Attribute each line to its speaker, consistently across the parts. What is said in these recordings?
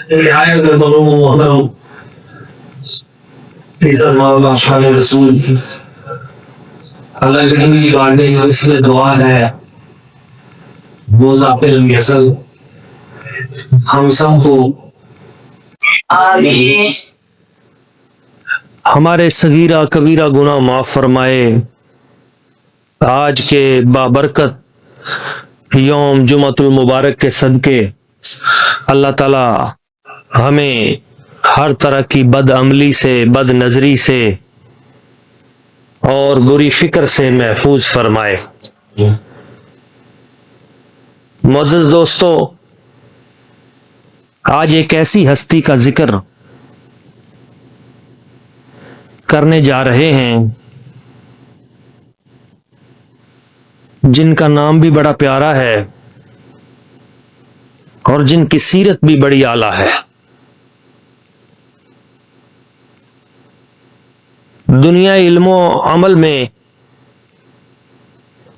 Speaker 1: رعاية المظلوم ومهمل في سلمان أصحاب الرسول اللہ کے نبی بانڈے اس لیے دعا ہے وہ ذات المثل ہم سب کو
Speaker 2: ہمارے صغیرہ کبیرہ گناہ معاف فرمائے. آج کے بابرکت یوم جمعۃ المبارک کے صدقے اللہ تعالی ہمیں ہر طرح کی بد عملی سے، بد نظری سے اور بری فکر سے محفوظ فرمائے. معزز دوستو، آج ایک ایسی ہستی کا ذکر کرنے جا رہے ہیں جن کا نام بھی بڑا پیارا ہے اور جن کی سیرت بھی بڑی اعلیٰ ہے. دنیا علم و عمل میں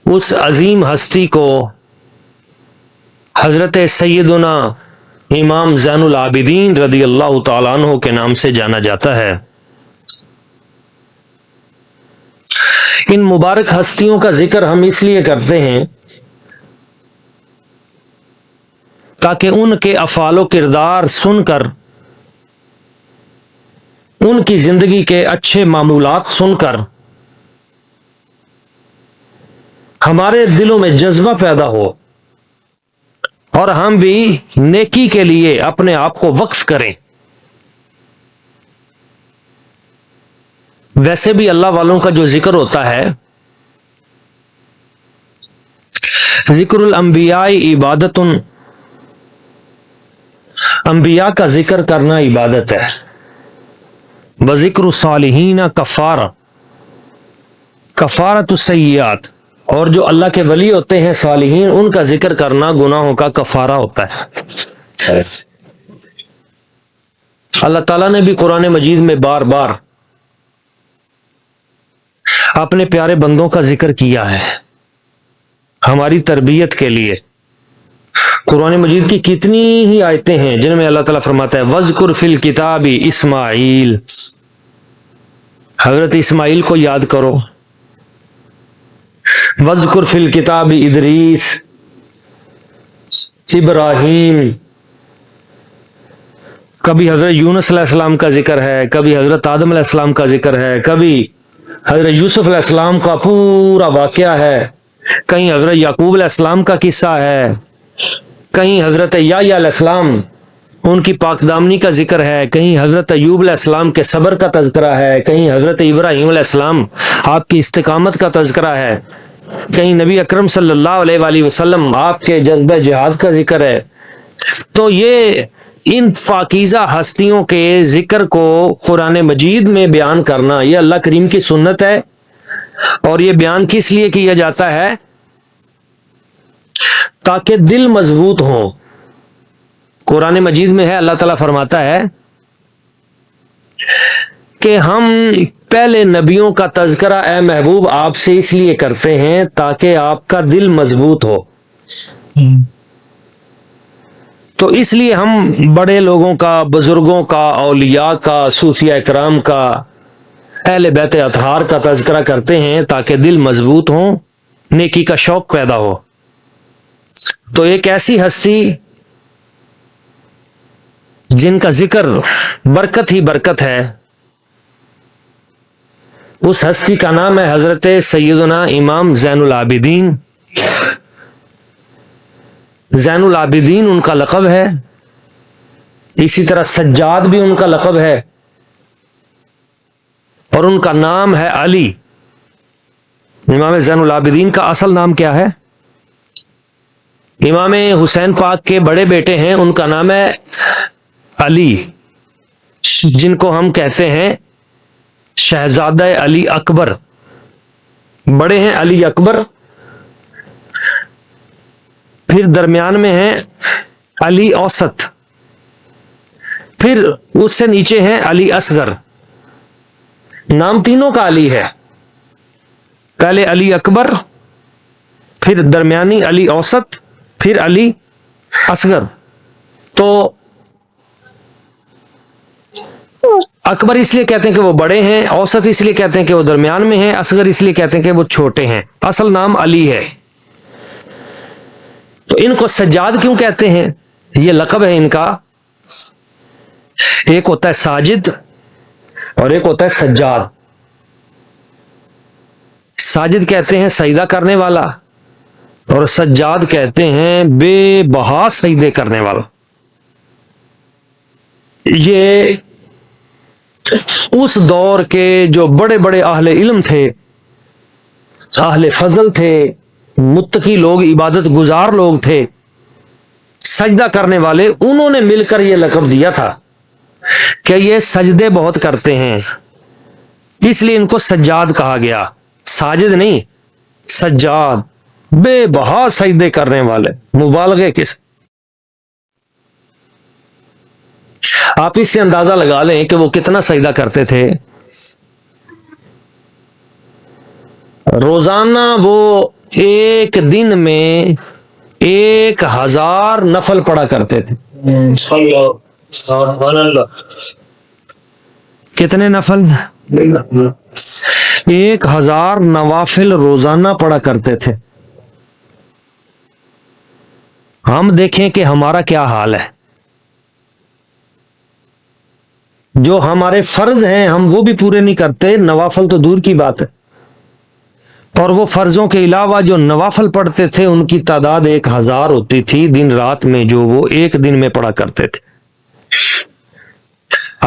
Speaker 2: اس عظیم ہستی کو حضرت سیدنا امام زین العابدین رضی اللہ تعالیٰ عنہ کے نام سے جانا جاتا ہے. ان مبارک ہستیوں کا ذکر ہم اس لیے کرتے ہیں تاکہ ان کے افعال و کردار سن کر، ان کی زندگی کے اچھے معمولات سن کر ہمارے دلوں میں جذبہ پیدا ہو اور ہم بھی نیکی کے لیے اپنے آپ کو وقف کریں. ویسے بھی اللہ والوں کا جو ذکر ہوتا ہے، ذکر الانبیاء عبادت، انبیاء کا ذکر کرنا عبادت ہے. وذکر الصالحین کفارۃ السیئات، اور جو اللہ کے ولی ہوتے ہیں صالحین، ان کا ذکر کرنا گناہوں کا کفارہ ہوتا ہے. اللہ تعالیٰ نے بھی قرآن مجید میں بار بار اپنے پیارے بندوں کا ذکر کیا ہے ہماری تربیت کے لیے. قرآن مجید کی کتنی ہی آیتیں ہیں جن میں اللہ تعالیٰ فرماتا ہے وَذْكُرْ فِي الْكِتَابِ اسماعیل، حضرت اسماعیل کو یاد کرو. وَذْكُرْ فِي الْكِتَابِ ادریس، ابراہیم. کبھی حضرت یونس علیہ السلام کا ذکر ہے، کبھی حضرت آدم علیہ السلام کا ذکر ہے، کبھی حضرت یوسف علیہ السلام کا پورا واقعہ ہے، کہیں حضرت یعقوب علیہ السلام کا قصہ ہے، کہیں حضرت یحییٰ علیہ السلام ان کی پاک دامنی کا ذکر ہے، کہیں حضرت ایوب علیہ السلام کے صبر کا تذکرہ ہے، کہیں حضرت ابراہیم علیہ السلام آپ کی استقامت کا تذکرہ ہے، کہیں نبی اکرم صلی اللہ علیہ وآلہ وسلم آپ کے جذبہ جہاد کا ذکر ہے. تو یہ ان پاکیزہ ہستیوں کے ذکر کو قرآن مجید میں بیان کرنا یہ اللہ کریم کی سنت ہے. اور یہ بیان کس لیے کیا جاتا ہے؟ تاکہ دل مضبوط ہو. قرآن مجید میں ہے، اللہ تعالیٰ فرماتا ہے کہ ہم پہلے نبیوں کا تذکرہ اے محبوب آپ سے اس لیے کرتے ہیں تاکہ آپ کا دل مضبوط ہو. تو اس لیے ہم بڑے لوگوں کا، بزرگوں کا، اولیاء کا، صوفیاء اکرام کا، اہل بیت اطہار کا تذکرہ کرتے ہیں تاکہ دل مضبوط ہو، نیکی کا شوق پیدا ہو. تو ایک ایسی ہستی جن کا ذکر برکت ہی برکت ہے، اس ہستی کا نام ہے حضرت سیدنا امام زین العابدین. زین العابدین ان کا لقب ہے، اسی طرح سجاد بھی ان کا لقب ہے، اور ان کا نام ہے علی. امام زین العابدین کا اصل نام کیا ہے؟ امام حسین پاک کے بڑے بیٹے ہیں، ان کا نام ہے علی، جن کو ہم کہتے ہیں شہزادہ علی اکبر. بڑے ہیں علی اکبر، پھر درمیان میں ہیں علی اوسط، پھر اس سے نیچے ہیں علی اصغر. نام تینوں کا علی ہے، پہلے علی اکبر، پھر درمیانی علی اوسط، پھر علی اصغر. تو اکبر اس لیے کہتے ہیں کہ وہ بڑے ہیں، اوسط اس لیے کہتے ہیں کہ وہ درمیان میں ہیں، اصغر اس لیے کہتے ہیں کہ وہ چھوٹے ہیں۔ اصل نام علی ہے۔ تو ان کو سجاد کیوں کہتے ہیں؟ یہ لقب ہے ان کا۔ ایک ہوتا ہے ساجد اور ایک ہوتا ہے سجاد۔ ساجد کہتے ہیں سجدہ کرنے والا، اور سجاد کہتے ہیں بے بہا سجدے کرنے والا۔ یہ اس دور کے جو بڑے بڑے اہل علم تھے، اہل فضل تھے، متقی لوگ، عبادت گزار لوگ تھے، سجدہ کرنے والے، انہوں نے مل کر یہ لقب دیا تھا کہ یہ سجدے بہت کرتے ہیں، اس لیے ان کو سجاد کہا گیا۔ ساجد نہیں، سجاد، بے بہا سجدے کرنے والے، مبالغے کے۔ آپ اس سے اندازہ لگا لیں کہ وہ کتنا سجدہ کرتے تھے۔ روزانہ وہ ایک دن میں 1000 نفل پڑھا کرتے تھے۔ کتنے نفل؟ 1000 نوافل روزانہ پڑھا کرتے تھے۔ ہم دیکھیں کہ ہمارا کیا حال ہے۔ جو ہمارے فرض ہیں ہم وہ بھی پورے نہیں کرتے، نوافل تو دور کی بات ہے۔ اور وہ فرضوں کے علاوہ جو نوافل پڑھتے تھے ان کی تعداد 1000 ہوتی تھی دن رات میں، جو وہ ایک دن میں پڑھا کرتے تھے۔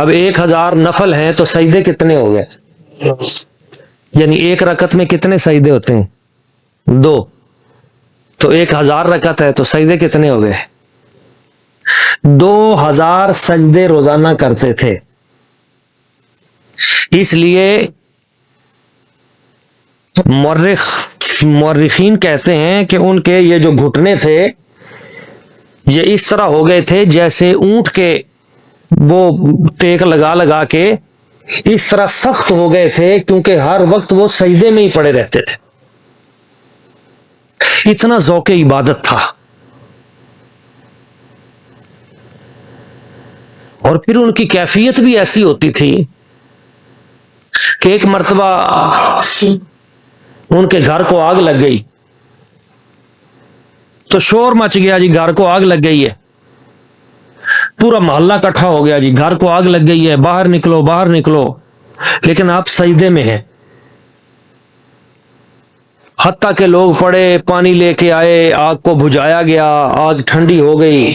Speaker 2: اب 1000 نفل ہیں تو سجدے کتنے ہو گئے؟ یعنی ایک رکعت میں کتنے سجدے ہوتے ہیں؟ 2۔ تو 1000 رکعت ہے تو سجدے کتنے ہو گئے؟ 2000 سجدے روزانہ کرتے تھے۔ اس لیے مورخین کہتے ہیں کہ ان کے یہ جو گھٹنے تھے یہ اس طرح ہو گئے تھے جیسے اونٹ کے وہ ٹیک لگا لگا کے اس طرح سخت ہو گئے تھے، کیونکہ ہر وقت وہ سجدے میں ہی پڑے رہتے تھے۔ اتنا ذوق عبادت تھا۔ اور پھر ان کی کیفیت بھی ایسی ہوتی تھی کہ ایک مرتبہ ان کے گھر کو آگ لگ گئی تو شور مچ گیا، جی گھر کو آگ لگ گئی ہے۔ پورا محلہ اکٹھا ہو گیا، جی گھر کو آگ لگ گئی ہے، باہر نکلو باہر نکلو، لیکن آپ سجدے میں ہیں۔ حتیٰ کہ لوگ پڑے، پانی لے کے آئے، آگ کو بجھایا گیا، آگ ٹھنڈی ہو گئی۔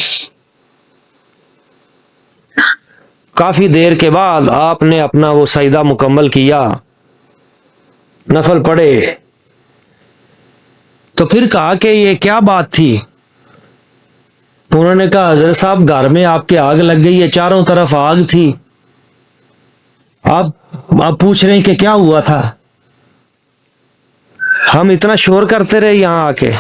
Speaker 2: کافی دیر کے بعد آپ نے اپنا وہ سجدہ مکمل کیا، نفل پڑھے، تو پھر کہا کہ یہ کیا بات تھی؟ انہوں نے کہا حضرت صاحب گھر میں آپ کے آگ لگ گئی ہے، چاروں طرف آگ تھی، آپ پوچھ رہے ہیں کہ کیا ہوا تھا؟ ہم اتنا شور کرتے رہے یہاں آ کے۔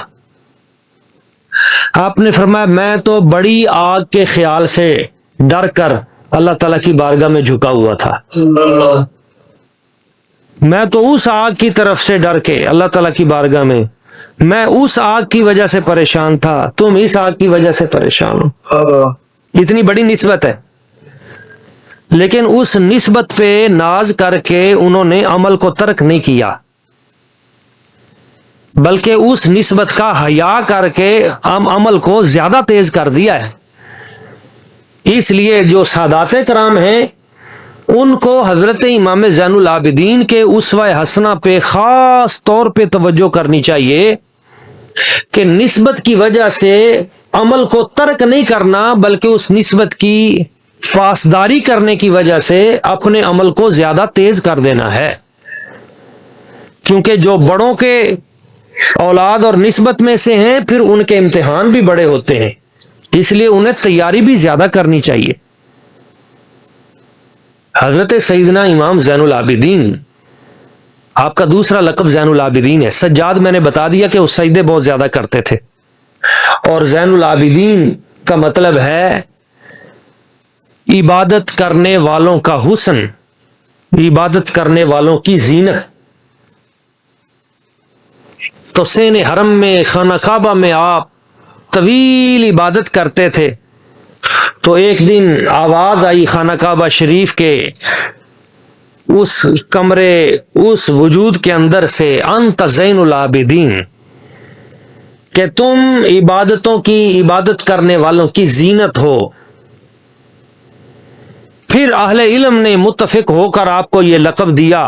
Speaker 2: آپ نے فرمایا میں تو بڑی آگ کے خیال سے ڈر کر اللہ تعالیٰ کی بارگاہ میں جھکا ہوا تھا۔ میں تو اس آگ کی طرف سے ڈر کے اللہ تعالیٰ کی بارگاہ میں اس آگ کی وجہ سے پریشان تھا، تم اس آگ کی وجہ سے پریشان ہو۔ اتنی بڑی نسبت ہے، لیکن اس نسبت پہ ناز کر کے انہوں نے عمل کو ترک نہیں کیا، بلکہ اس نسبت کا حیا کر کے عمل کو زیادہ تیز کر دیا ہے۔ اس لیے جو سادات کرام ہیں ان کو حضرت امام زین العابدین کے اسوہ حسنہ پہ خاص طور پہ توجہ کرنی چاہیے کہ نسبت کی وجہ سے عمل کو ترک نہیں کرنا، بلکہ اس نسبت کی پاسداری کرنے کی وجہ سے اپنے عمل کو زیادہ تیز کر دینا ہے۔ کیونکہ جو بڑوں کے اولاد اور نسبت میں سے ہیں پھر ان کے امتحان بھی بڑے ہوتے ہیں، اس لیے انہیں تیاری بھی زیادہ کرنی چاہیے۔ حضرت سیدنا امام زین العابدین، آپ کا دوسرا لقب زین العابدین ہے۔ سجاد میں نے بتا دیا کہ وہ سجدے بہت زیادہ کرتے تھے، اور زین العابدین کا مطلب ہے عبادت کرنے والوں کا حسن، عبادت کرنے والوں کی زینت۔ تو سین حرم میں، خانہ کعبہ میں آپ طویل عبادت کرتے تھے، تو ایک دن آواز آئی خانہ کعبہ شریف کے اس کمرے اس وجود کے اندر سے انت زین العابدین کہ تم عبادتوں کی عبادت کرنے والوں کی زینت ہو. پھر اہل علم نے متفق ہو کر آپ کو یہ لقب دیا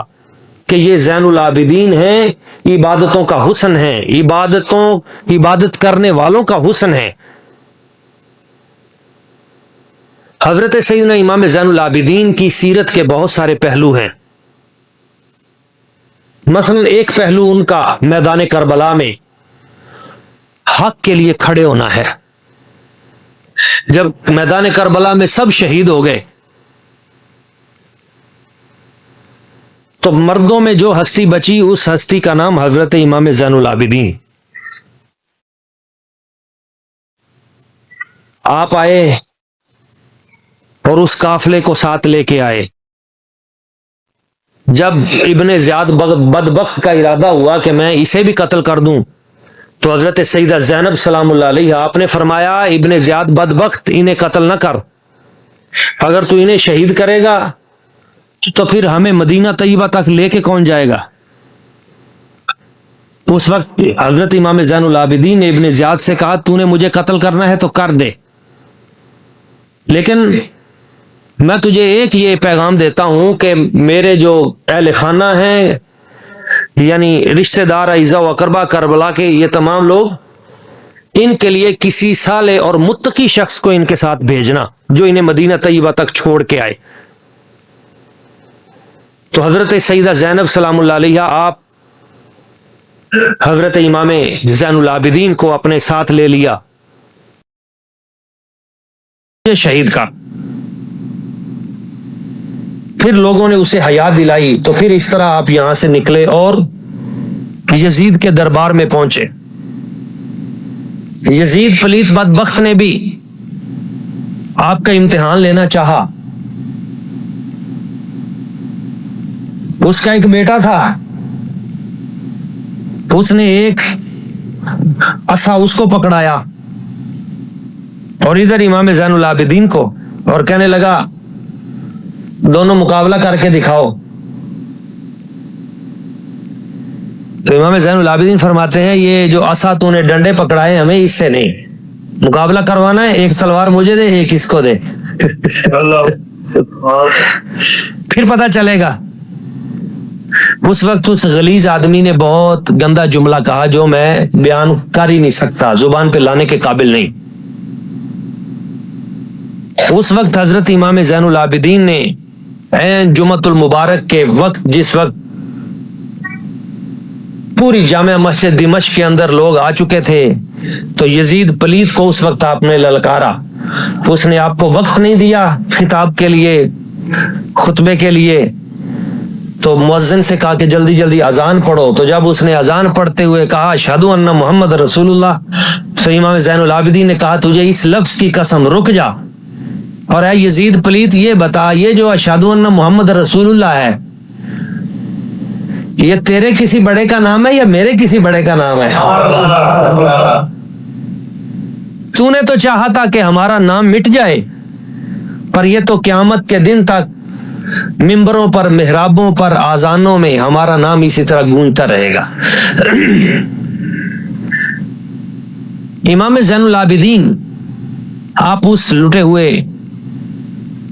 Speaker 2: کہ یہ زین العابدین ہیں، عبادتوں کا حسن ہے، عبادت کرنے والوں کا حسن ہے. حضرت سیدنا امام زین العابدین کی سیرت کے بہت سارے پہلو ہیں. مثلا ایک پہلو ان کا میدان کربلا میں حق کے لیے کھڑے ہونا ہے. جب میدان کربلا میں سب شہید ہو گئے تو مردوں میں جو ہستی بچی اس ہستی کا نام حضرت امام زین العابدین. آپ آئے اور اس قافلے کو ساتھ لے کے آئے. جب ابن زیاد بدبخت کا ارادہ ہوا کہ میں اسے بھی قتل کر دوں تو حضرت سیدہ زینب سلام اللہ علیہ آپ نے فرمایا ابن زیاد بدبخت انہیں قتل نہ کر، اگر تو انہیں شہید کرے گا تو پھر ہمیں مدینہ طیبہ تک لے کے کون جائے گا. اس وقت حضرت امام زین العابدین نے ابن زیاد سے کہا تو نے مجھے قتل کرنا ہے تو کر دے، لیکن میں تجھے ایک یہ پیغام دیتا ہوں کہ میرے جو اہل خانہ ہیں یعنی رشتہ دار اعزا و اقربا کربلا کے یہ تمام لوگ، ان کے لیے کسی صالح اور متقی شخص کو ان کے ساتھ بھیجنا جو انہیں مدینہ طیبہ تک چھوڑ کے آئے. تو حضرت سیدہ زینب سلام اللہ علیہ آپ حضرت امام زین العابدین کو اپنے ساتھ لے لیا شہید کا. پھر لوگوں نے اسے حیات دلائی تو پھر اس طرح آپ یہاں سے نکلے اور یزید کے دربار میں پہنچے. یزید پلیت بدبخت نے بھی آپ کا امتحان لینا چاہا. اس کا ایک بیٹا تھا، اس نے ایک عصا اس کو پکڑایا اور ادھر امام زین العابدین کو، اور کہنے لگا دونوں مقابلہ کر کے دکھاؤ. تو امام زین العابدین فرماتے ہیں یہ جو عصا تو نے ڈنڈے پکڑائے ہمیں اس سے نہیں، مقابلہ کروانا ہے ایک تلوار مجھے دے ایک اس کو دے پھر پتہ چلے گا. اس وقت اس غلیظ آدمی نے بہت گندا جملہ کہا جو میں بیان کر ہی نہیں سکتا، زبان پہ لانے کے قابل نہیں. اس وقت حضرت امام زین العابدین نے عین جمعۃ المبارک کے وقت، جس وقت پوری جامع مسجد دمشق کے اندر لوگ آ چکے تھے، تو یزید پلیت کو اس وقت آپ نے للکارا تو اس نے آپ کو وقت نہیں دیا خطاب کے لیے، خطبے کے لیے. تو مؤذن سے کہا کہ جلدی جلدی اذان پڑھو. تو جب اس نے اذان پڑھتے ہوئے کہا اشہد ان محمد رسول اللہ، تو امام زین العابدین نے کہا تجھے اس لفظ کی قسم رک جا، اور اے یزید پلیت یہ بتا یہ جو اشہد ان محمد رسول اللہ ہے یہ تیرے کسی بڑے کا نام ہے یا میرے کسی بڑے کا نام ہے؟ تو نے تو چاہا تھا کہ ہمارا نام مٹ جائے، پر یہ تو قیامت کے دن تک ممبروں پر، محرابوں پر، آذانوں میں ہمارا نام اسی طرح گونجتا رہے گا. امام زین العابدین آپ اس لٹے ہوئے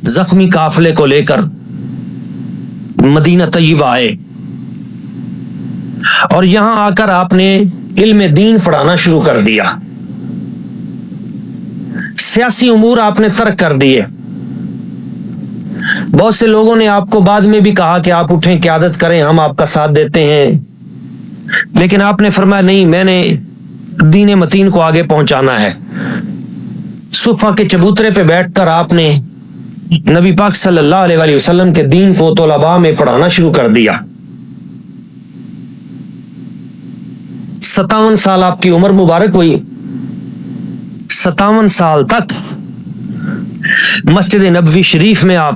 Speaker 2: زخمی قافلے کو لے کر مدینہ طیبہ آئے اور یہاں آ کر آپ نے علم دین پڑھانا شروع کر دیا. سیاسی امور آپ نے ترک کر دیے. بہت سے لوگوں نے آپ کو بعد میں بھی کہا کہ آپ اٹھیں قیادت کریں، ہم آپ کا ساتھ دیتے ہیں، لیکن آپ نے فرمایا نہیں، میں نے دین متین کو آگے پہنچانا ہے. صفہ کے چبوترے پہ بیٹھ کر آپ نے نبی پاک صلی اللہ علیہ وسلم کے دین کو طلباء میں پڑھانا شروع کر دیا. 57 سال آپ کی عمر مبارک ہوئی. 57 سال تک مسجد نبوی شریف میں آپ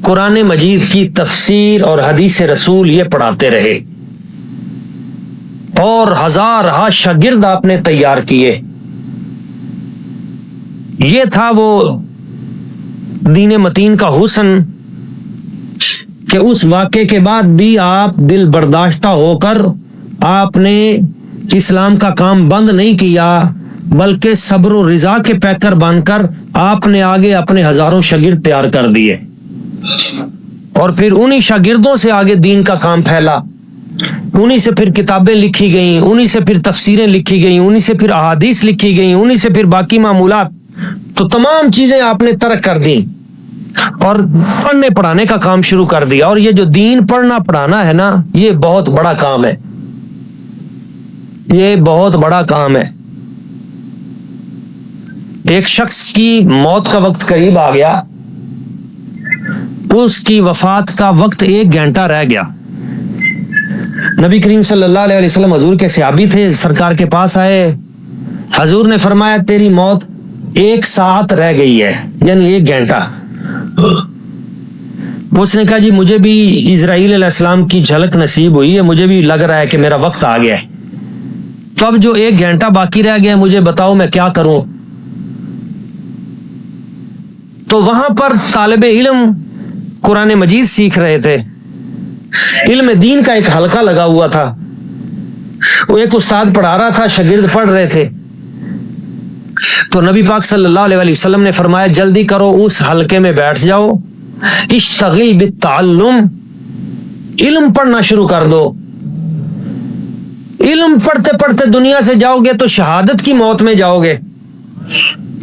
Speaker 2: قرآن مجید کی تفسیر اور حدیث رسول یہ پڑھاتے رہے، اور ہزار شاگرد آپ نے تیار کیے. یہ تھا وہ دین متین کا حسن کہ اس واقعے کے بعد بھی آپ دل برداشتہ ہو کر آپ نے اسلام کا کام بند نہیں کیا، بلکہ صبر و رضا کے پیکر بن کر آپ نے آگے اپنے ہزاروں شاگرد تیار کر دیے، اور پھر انہی شاگردوں سے آگے دین کا کام پھیلا، انہی سے پھر کتابیں لکھی گئیں، انہی سے پھر تفسیریں لکھی گئیں، انہی سے پھر احادیث لکھی گئیں، انہی سے پھر باقی معمولات، تو تمام چیزیں آپ نے ترک کر دیں اور پڑھنے پڑھانے کا کام شروع کر دیا۔ اور یہ جو دین پڑھنا پڑھانا ہے نا، یہ بہت بڑا کام ہے، یہ بہت بڑا کام ہے۔ ایک شخص کی موت کا وقت قریب آ گیا، اس کی وفات کا وقت 1 گھنٹہ رہ گیا۔ نبی کریم صلی اللہ علیہ وسلم حضور کے صحابی تھے، سرکار کے پاس آئے، حضور نے فرمایا تیری موت 1 ساعت رہ گئی ہے، یعنی 1 گھنٹہ۔ اس نے کہا جی مجھے بھی اسرائیل علیہ السلام کی جھلک نصیب ہوئی ہے، مجھے بھی لگ رہا ہے کہ میرا وقت آ گیا ہے، تو اب جو 1 گھنٹہ باقی رہ گیا مجھے بتاؤ میں کیا کروں۔ تو وہاں پر طالب علم قرآن مجید سیکھ رہے تھے، علم دین کا ایک حلقہ لگا ہوا تھا، وہ ایک استاد پڑھا رہا تھا، شاگرد پڑھ رہے تھے۔ تو نبی پاک صلی اللہ علیہ وسلم نے فرمایا جلدی کرو اس حلقے میں بیٹھ جاؤ، اشتغل بالتعلم، علم پڑھنا شروع کر دو۔ علم پڑھتے پڑھتے دنیا سے جاؤ گے تو شہادت کی موت میں جاؤ گے،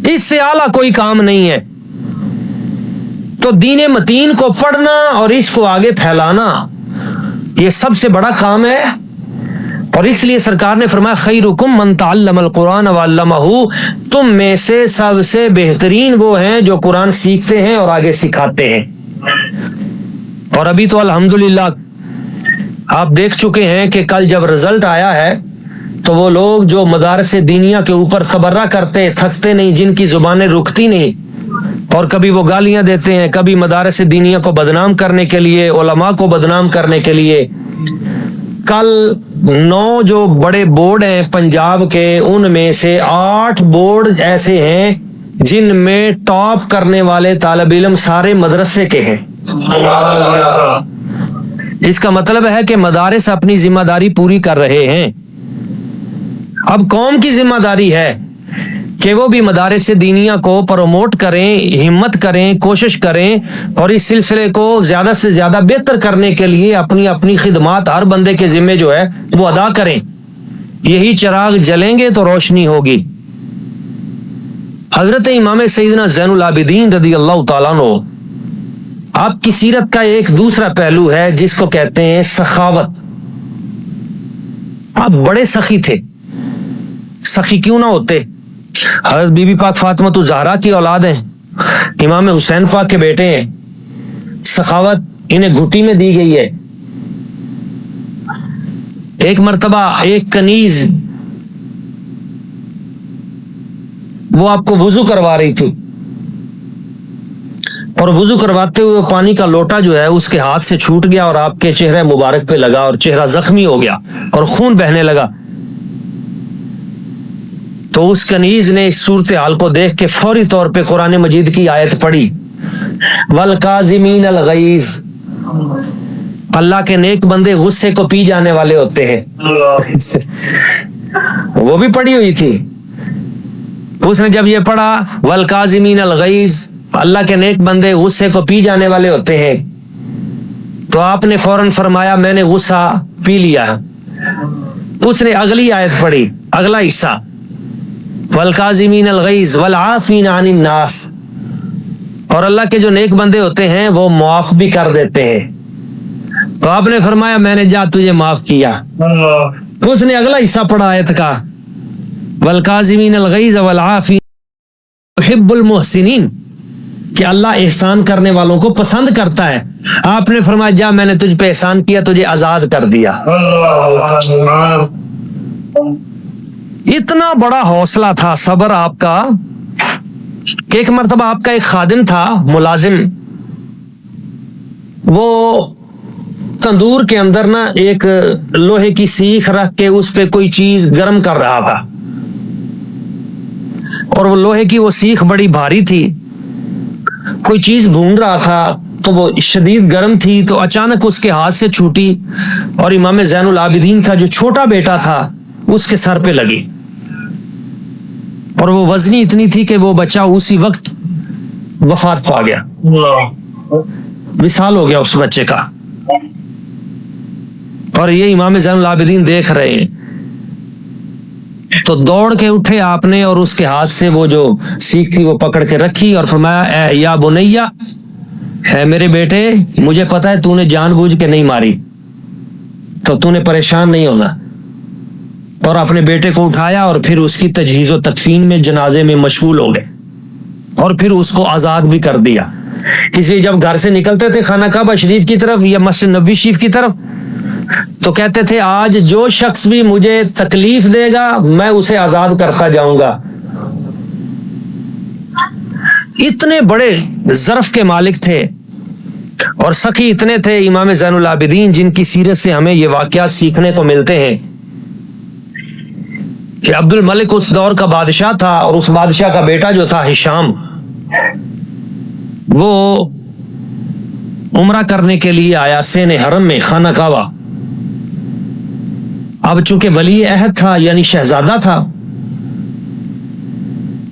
Speaker 2: اس سے اعلیٰ کوئی کام نہیں ہے۔ تو دین متین کو پڑھنا اور اس کو آگے پھیلانا یہ سب سے بڑا کام ہے، اور اس لیے سرکار نے فرمایا خیرکم من تعلم القرآن وعلمہ، تم میں سے سب سے بہترین وہ ہیں جو قرآن سیکھتے ہیں اور آگے سکھاتے ہیں۔ اور ابھی تو الحمدللہ آپ دیکھ چکے ہیں کہ کل جب رزلٹ آیا ہے تو وہ لوگ جو مدارس دینیہ کے اوپر تبرہ کرتے تھکتے نہیں، جن کی زبانیں رکتی نہیں، اور کبھی وہ گالیاں دیتے ہیں، کبھی مدارس دینیہ کو بدنام کرنے کے لیے، علماء کو بدنام کرنے کے لیے۔ کل 9 جو بڑے بورڈ ہیں پنجاب کے، ان میں سے 8 بورڈ ایسے ہیں جن میں ٹاپ کرنے والے طالب علم سارے مدرسے کے ہیں۔ اس کا مطلب ہے کہ مدارس اپنی ذمہ داری پوری کر رہے ہیں۔ اب قوم کی ذمہ داری ہے کہ وہ بھی مدارس دینیہ کو پروموٹ کریں، ہمت کریں، کوشش کریں، اور اس سلسلے کو زیادہ سے زیادہ بہتر کرنے کے لیے اپنی اپنی خدمات ہر بندے کے ذمہ جو ہے وہ ادا کریں۔ یہی چراغ جلیں گے تو روشنی ہوگی۔ حضرت امام سیدنا زین العابدین رضی اللہ تعالیٰ عنہ، آپ کی سیرت کا ایک دوسرا پہلو ہے جس کو کہتے ہیں سخاوت۔ آپ بڑے سخی تھے، سخی کیوں نہ ہوتے؟ حضرت بی بی پاک فاطمہ الزہرا کی اولاد ہیں، امام حسین پاک کے بیٹے ہیں، سخاوت انہیں گھٹی میں دی گئی ہے۔ ایک مرتبہ ایک کنیز وہ آپ کو وضو کروا رہی تھی، اور وضو کرواتے ہوئے پانی کا لوٹا جو ہے اس کے ہاتھ سے چھوٹ گیا اور آپ کے چہرے مبارک پہ لگا اور چہرہ زخمی ہو گیا اور خون بہنے لگا۔ تو اس کنیز نے اس صورتحال کو دیکھ کے فوری طور پہ قرآن مجید کی آیت پڑھی، والکاظمین الغیظ، اللہ کے نیک بندے غصے کو پی جانے والے ہوتے ہیں۔ وہ بھی پڑھی ہوئی تھی، اس نے جب یہ پڑھا والکاظمین الغیظ، اللہ کے نیک بندے غصے کو پی جانے والے ہوتے ہیں، تو آپ نے فوراً فرمایا میں نے غصہ پی لیا۔ اس نے اگلی آیت پڑھی، اگلا حصہ، والکاظمین الغیظ والعافین عن الناس، اور اللہ کے جو نیک بندے ہوتے ہیں وہ معاف بھی کر دیتے ہیں۔ تو آپ نے فرمایا میں نے جا تجھے معاف کیا۔ اس نے اگلا حصہ پڑھا آیت کا، والکاظمین الغیظ والعافین یحب المحسنین، کہ اللہ احسان کرنے والوں کو پسند کرتا ہے۔ آپ نے فرمایا جا میں نے تجھ پہ احسان کیا، تجھے آزاد کر دیا۔ اتنا بڑا حوصلہ تھا، صبر آپ کا، کہ ایک مرتبہ آپ کا ایک خادم تھا ملازم، وہ تندور کے اندر نا ایک لوہے کی سیخ رکھ کے اس پہ کوئی چیز گرم کر رہا تھا، اور وہ لوہے کی وہ سیخ بڑی بھاری تھی، کوئی چیز بھون رہا تھا، تو وہ شدید گرم تھی، تو اچانک اس کے ہاتھ سے چھوٹی اور امام زین العابدین کا جو چھوٹا بیٹا تھا اس کے سر پہ لگی، اور وہ وزنی اتنی تھی کہ وہ بچہ اسی وقت وفات پا گیا، وصال ہو گیا اس بچے کا۔ اور یہ امام زین العابدین دیکھ رہے ہیں، تو دوڑ کے اٹھے آپ نے اور اس کے ہاتھ سے وہ جو سیخ تھی وہ پکڑ کے رکھی اور فرمایا اے یا بنیا، ہے میرے بیٹے، مجھے پتا ہے تو نے جان بوجھ کے نہیں ماری، تو تو نے پریشان نہیں ہونا۔ اور اپنے بیٹے کو اٹھایا اور پھر اس کی تجہیز و تکفین میں جنازے میں مشغول ہو گئے، اور پھر اس کو آزاد بھی کر دیا۔ اس لیے جب گھر سے نکلتے تھے خانہ کعبہ شریف کی طرف یا مسجد نبوی شریف کی طرف، تو کہتے تھے آج جو شخص بھی مجھے تکلیف دے گا میں اسے آزاد کرتا جاؤں گا۔ اتنے بڑے ظرف کے مالک تھے اور سخی اتنے تھے امام زین العابدین، جن کی سیرت سے ہمیں یہ واقعات سیکھنے کو ملتے ہیں کہ عبد الملک اس دور کا بادشاہ تھا، اور اس بادشاہ کا بیٹا جو تھا ہشام، وہ عمرہ کرنے کے لیے آیا سین حرم میں خانہ کعبہ۔ اب چونکہ ولی عہد تھا یعنی شہزادہ تھا،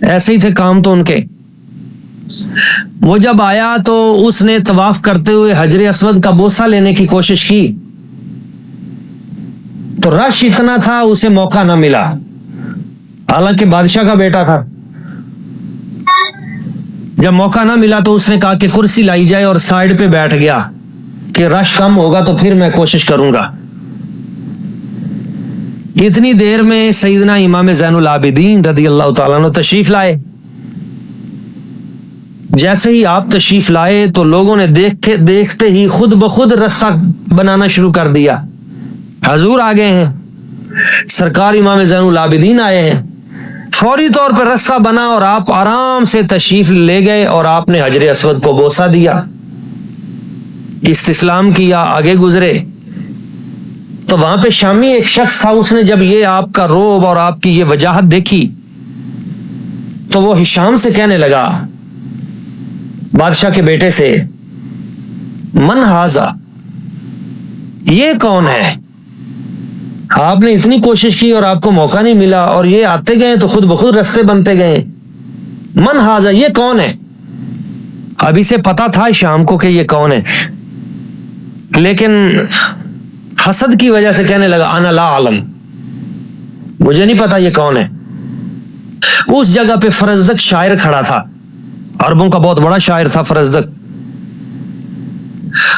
Speaker 2: ایسے ہی تھے کام تو ان کے، وہ جب آیا تو اس نے طواف کرتے ہوئے حجر اسود کا بوسہ لینے کی کوشش کی، تو رش اتنا تھا اسے موقع نہ ملا، حالانکہ بادشاہ کا بیٹا تھا۔ جب موقع نہ ملا تو اس نے کہا کہ کرسی لائی جائے اور سائیڈ پہ بیٹھ گیا کہ رش کم ہوگا تو پھر میں کوشش کروں گا۔ اتنی دیر میں سیدنا امام زین العابدین رضی اللہ تعالیٰ عنہ تشریف لائے۔ جیسے ہی آپ تشریف لائے تو لوگوں نے دیکھتے ہی خود بخود رستہ بنانا شروع کر دیا، حضور آ گئے ہیں، سرکار امام زین العابدین آئے ہیں۔ فوری طور پر رستہ بنا اور آپ آرام سے تشریف لے گئے اور آپ نے حجر اسود کو بوسہ دیا، استسلام کیا، آگے گزرے۔ تو وہاں پہ شامی ایک شخص تھا، اس نے جب یہ آپ کا روب اور آپ کی یہ وجاہت دیکھی تو وہ ہشام سے کہنے لگا، بادشاہ کے بیٹے سے، من ہاذا، یہ کون ہے؟ آپ نے اتنی کوشش کی اور آپ کو موقع نہیں ملا، اور یہ آتے گئے تو خود بخود رستے بنتے گئے، من ہاذا، یہ کون ہے؟ اب اسے پتا تھا شام کو کہ یہ کون ہے، لیکن حسد کی وجہ سے کہنے لگا انا لا علم، مجھے نہیں پتا یہ کون ہے۔ اس جگہ پہ فرزدق شاعر کھڑا تھا، عربوں کا بہت بڑا شاعر تھا فرزدق،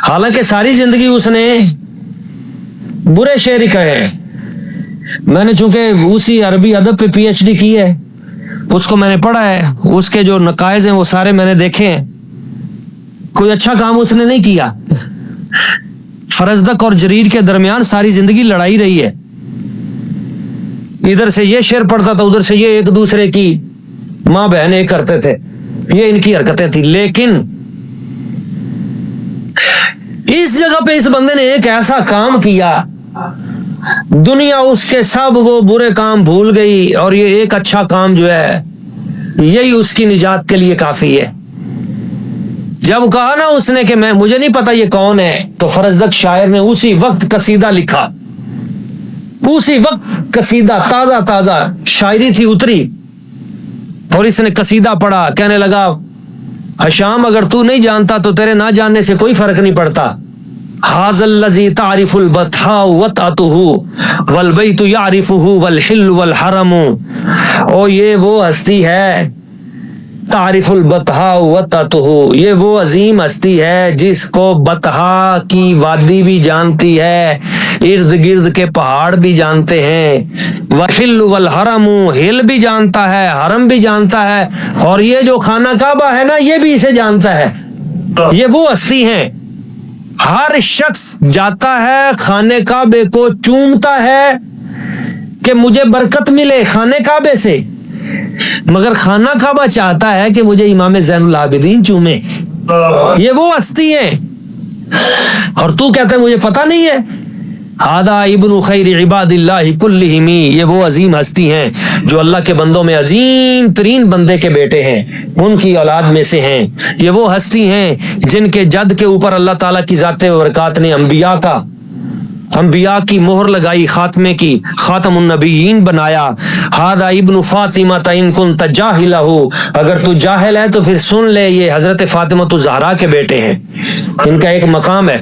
Speaker 2: حالانکہ ساری زندگی اس نے برے شعر ہی کہے ہیں۔ میں نے چونکہ اسی عربی ادب پہ پی ایچ ڈی کی ہے، اس کو میں نے پڑھا ہے، اس کے جو نقائص ہیں وہ سارے میں نے دیکھے ہیں، کوئی اچھا کام اس نے نہیں کیا۔ فرزدق اور جریر کے درمیان ساری زندگی لڑائی رہی ہے، ادھر سے یہ شعر پڑھتا تھا، ادھر سے یہ، ایک دوسرے کی ماں بہن ایک کرتے تھے، یہ ان کی حرکتیں تھی۔ لیکن اس جگہ پہ اس بندے نے ایک ایسا کام کیا، دنیا اس کے سب وہ برے کام بھول گئی، اور یہ ایک اچھا کام جو ہے یہی اس کی نجات کے لیے کافی ہے۔ جب کہا نا اس نے کہ مجھے نہیں پتا یہ کون ہے، تو فرزدق شاعر نے اسی وقت قصیدہ لکھا، اسی وقت قصیدہ تازہ شاعری تھی اتری، اور اس نے قصیدہ پڑھا، کہنے لگا ہشام اگر تو نہیں جانتا تو تیرے نہ جاننے سے کوئی فرق نہیں پڑتا، ھذا الذی تعرف البطحاء وطأتہ والبیت یعرفہ والحل والحرم، او یہ وہ ہستی ہے، تعرف البطحاء وطأتہ، یہ وہ عظیم ہستی ہے جس کو بطحا کی وادی بھی جانتی ہے، ارد گرد کے پہاڑ بھی جانتے ہیں، وحل والحرم، ہل بھی جانتا ہے، حرم بھی جانتا ہے، اور یہ جو خانہ کعبہ ہے نا یہ بھی اسے جانتا ہے۔ یہ وہ ہستی ہیں، ہر شخص جاتا ہے خانہ کعبے کو چومتا ہے کہ مجھے برکت ملے خانہ کعبے سے، مگر خانہ کعبہ چاہتا ہے کہ مجھے امام زین العابدین چومے۔ یہ وہ ہستی ہیں، اور تو کہتا ہے مجھے پتا نہیں ہے، ہادا ابن خیر عباد اللہ کلہم، یہ وہ عظیم ہستی ہیں جو اللہ کے بندوں میں عظیم ترین بندے کے بیٹے ہیں، ان کی اولاد میں سے ہیں۔ یہ وہ ہستی ہیں جن کے جد کے اوپر اللہ تعالیٰ کی ذات و برکات نے انبیاء کی مہر لگائی، خاتمے کی، خاتم النبیین بنایا۔ ہادا ابن فاطمہ ان کنت جاہلہ، اگر تو جاہل ہے تو پھر سن لے، یہ حضرت فاطمہ الزہرا کے بیٹے ہیں، ان کا ایک مقام ہے۔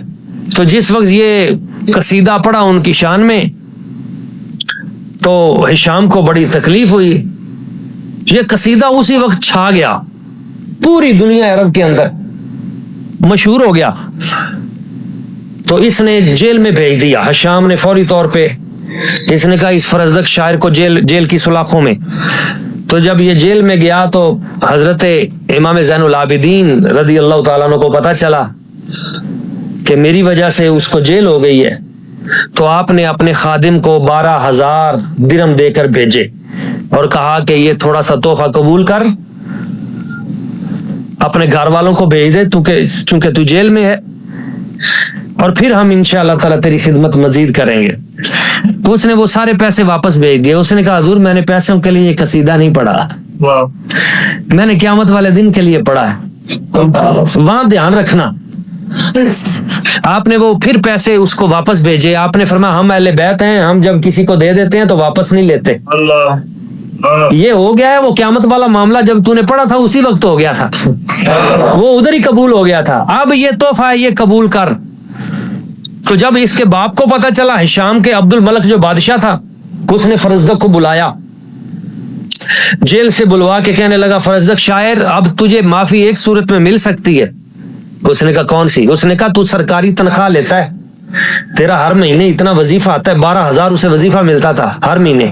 Speaker 2: تو جس وقت یہ قصیدہ پڑھا ان کی شان میں تو ہشام کو بڑی تکلیف ہوئی۔ یہ قصیدہ اسی وقت چھا گیا، پوری دنیا عرب کے اندر مشہور ہو گیا۔ تو اس نے جیل میں بھیج دیا، ہشام نے فوری طور پہ، اس نے کہا اس فرزدق شاعر کو جیل کی سلاخوں میں۔ تو جب یہ جیل میں گیا تو حضرت امام زین العابدین رضی اللہ تعالیٰ عنہ کو پتا چلا کہ میری وجہ سے اس کو جیل ہو گئی ہے، تو آپ نے اپنے خادم کو 12,000 درہم دے کر بھیجے اور کہا کہ یہ تھوڑا سا تحفہ قبول کر، اپنے گھر والوں کو بھیج دے چونکہ تو جیل میں ہے، اور پھر ہم انشاءاللہ تعالیٰ تیری خدمت مزید کریں گے۔ تو اس نے وہ سارے پیسے واپس بھیج دیے۔ اس نے کہا حضور میں نے پیسوں کے لیے یہ قصیدہ نہیں پڑھا، میں نے قیامت والے دن کے لیے پڑھا ہے، وہاں دھیان رکھنا۔ آپ نے وہ پھر پیسے اس کو واپس بھیجے۔ آپ نے فرمایا ہم اہل بیت ہیں، ہم جب کسی کو دے دیتے ہیں تو واپس نہیں لیتے۔ یہ ہو گیا ہے وہ قیامت والا معاملہ، جب تو نے پڑھا تھا اسی وقت ہو گیا تھا، وہ ادھر ہی قبول ہو گیا تھا۔ اب یہ تحفہ ہے، یہ قبول کر۔ تو جب اس کے باپ کو پتا چلا، ہشام کے عبد الملک جو بادشاہ تھا، اس نے فرزدق کو بلایا، جیل سے بلوا کے کہنے لگا فرزدق شاعر اب تجھے معافی ایک صورت میں مل سکتی ہے۔ اس نے کہا کون سی؟ اس نے کہا تو سرکاری تنخواہ لیتا ہے، تیرا ہر مہینے اتنا وظیفہ آتا ہے، 12,000 اسے وظیفہ ملتا تھا ہر مہینے،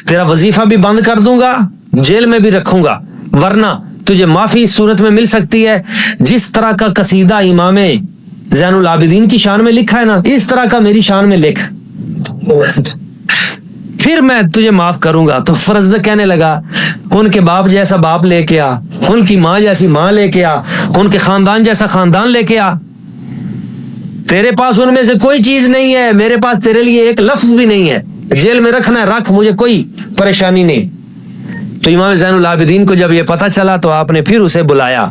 Speaker 2: تیرا وظیفہ بھی بند کر دوں گا، جیل میں بھی رکھوں گا، ورنہ تجھے معافی اس صورت میں مل سکتی ہے جس طرح کا قصیدہ امام زین العابدین کی شان میں لکھا ہے نا، اس طرح کا میری شان میں لکھ، پھر میں تجھے معاف کروں گا۔ تو فرزدق کہنے لگا ان کے باپ جیسا باپ لے کے آ، ان کی ماں جیسی ماں لے کے آ، ان کے خاندان جیسا خاندان لے کے آ، تیرے پاس ان میں سے کوئی چیز نہیں ہے، میرے پاس تیرے لیے ایک لفظ بھی نہیں ہے، جیل میں رکھنا ہے رکھ، مجھے کوئی پریشانی نہیں۔ تو امام زین العابدین کو جب یہ پتا چلا تو آپ نے پھر اسے بلایا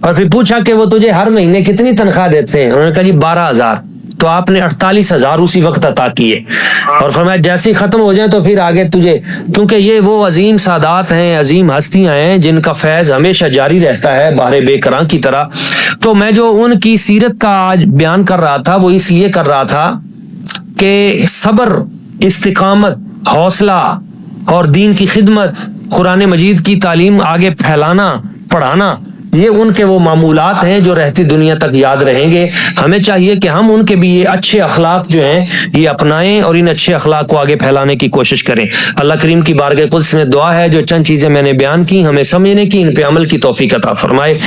Speaker 2: اور پھر پوچھا کہ وہ تجھے ہر مہینے کتنی تنخواہ دیتے ہیں؟ انہوں نے کہا جی 12,000۔ تو آپ نے 48,000 اسی وقت عطا کیے اور فرمایا جیسے ہی ختم ہو جائیں تو پھر آگے تجھے، کیونکہ یہ وہ عظیم سادات ہیں، عظیم ہستیاں ہیں جن کا فیض ہمیشہ جاری رہتا ہے بحر بے کراں کی طرح۔ تو میں جو ان کی سیرت کا آج بیان کر رہا تھا وہ اس لیے کر رہا تھا کہ صبر، استقامت، حوصلہ اور دین کی خدمت، قرآن مجید کی تعلیم آگے پھیلانا، پڑھانا، یہ ان کے وہ معمولات ہیں جو رہتی دنیا تک یاد رہیں گے۔ ہمیں چاہیے کہ ہم ان کے بھی یہ اچھے اخلاق جو ہیں یہ اپنائیں اور ان اچھے اخلاق کو آگے پھیلانے کی کوشش کریں۔ اللہ کریم کی بارگاہ قدس میں دعا ہے جو چند چیزیں میں نے بیان کی ہمیں سمجھنے کی، ان پہ عمل کی توفیق عطا فرمائے۔